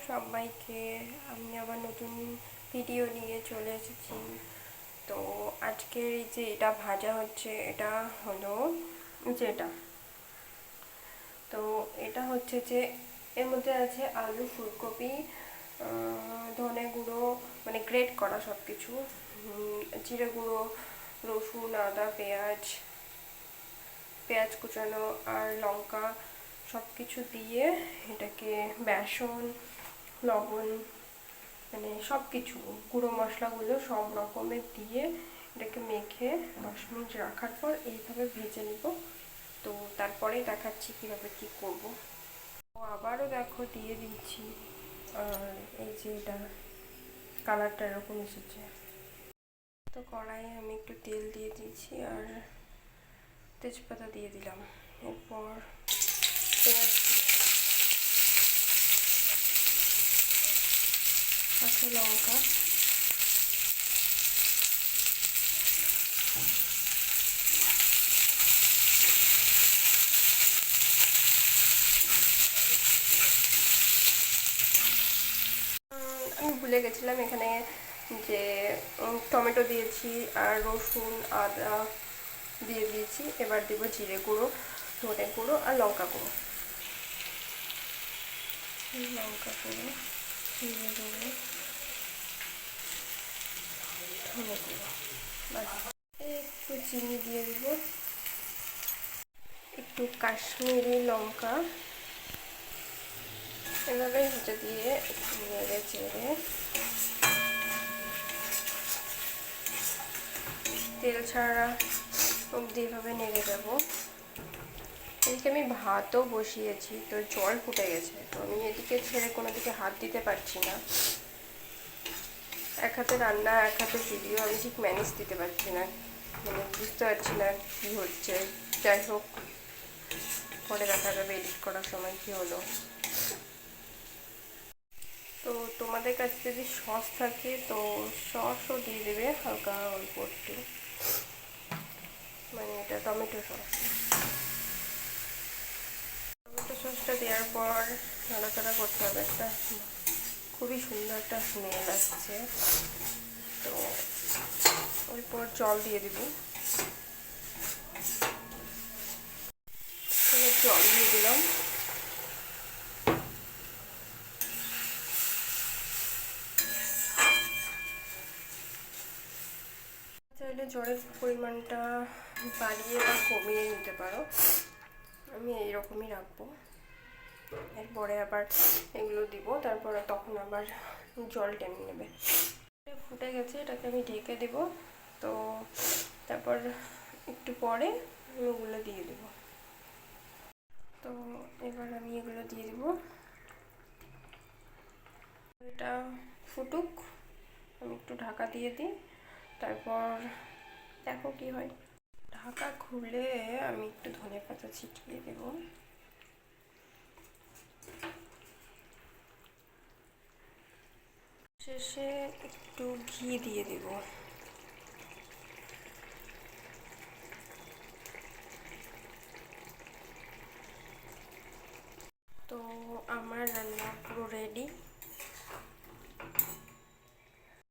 সবাইকে। আমি আবার নতুন ভিডিও নিয়ে চলে এসেছি। তো আজকের এই যে এটা ভাজা হচ্ছে, এটা হলো যেটা, তো এটা হচ্ছে যে এর মধ্যে আছে আলু, ফুলকপি, ধনে গুঁড়ো, মানে গ্রেট করা সব কিছু, জিরে গুঁড়ো, রসুন, আদা, পেঁয়াজ কুচানো আর লঙ্কা, সব কিছু দিয়ে এটাকে বেসন, লবণ, মানে সব কিছু গুঁড়ো মশলাগুলো সব রকমের দিয়ে এটাকে মেখে 10 মিনিট রাখার পর এইভাবে ভেজে নিব। তো তারপরে দেখাচ্ছি কীভাবে কী করবো। তো আবারও দেখো দিয়ে দিচ্ছি, আর এই যে এটা কালারটা এরকম এসেছে। তো কড়াইয়ে আমি একটু তেল দিয়ে দিয়েছি আর তেজপাতা দিয়ে দিলাম। এরপর পেঁয়াজ, কাঁচা লঙ্কা, আমি ভুলে গেছিলাম এখানে যে টমেটো দিয়েছি আর রসুন, আদা দিয়ে দিয়েছি। এবার দেব জিরে গুঁড়ো, ধনে গুঁড়ো আর লঙ্কা গুঁড়ো, জিরে গুঁড়ো, ধনে গুঁড়ো, একটু চিনি দিয়ে দেবো, একটু কাশ্মীরি লঙ্কা, এভাবে হেঁটে দিয়ে একটু নেড়ে চেড়ে তেল ছাড়া অবধি এভাবে নেড়ে দেবো। এদিকে আমি ভাতও বসিয়েছি, তো জল ফুটে গেছে, তো আমি এদিকে ছেড়ে কোনো দিকে হাত দিতে পারছি না। এক হাতে রান্না, এক হাতে ভিডিও, আমি ঠিক ম্যানেজ দিতে পারছি না, মানে বুঝতে পারছি না কী হচ্ছে। যাই হোক, পরে দেখা যাবে এডিট করার সময় কী হলো। তো তোমাদের কাছে যদি সস থাকে তো সসও দিয়ে দেবে, হালকা অল্প একটু, মানে এটা টমেটো সস। টমেটো সসটা দেওয়ার পর নাড়াচাড়া করতে হবে, একটা খুবই সুন্দর একটা স্মেল আসছে। তো এরপর জল দিয়ে দেব, জল দিয়ে দিলাম। চাইলে জলের পরিমাণটা বাড়িয়ে বা কমিয়ে নিতে পারো, আমি এইরকমই রাখবো। এরপরে আবার এগুলো দিব, তারপরে তখন আবার জল টেনে নেবে। ফুটে গেছে, এটাকে আমি ঢেকে দেব। তো তারপর একটু পরে আমি ওগুলো দিয়ে দেব। তো এবার আমি এগুলো দিয়ে দেব, এটা ফুটুক, আমি একটু ঢাকা দিয়ে দিই, তারপর দেখো কি হয়। ঢাকা খুলে আমি একটু ধনেপাতা ছিটিয়ে দেব, শেষে একটু ঘি দিয়ে দেব।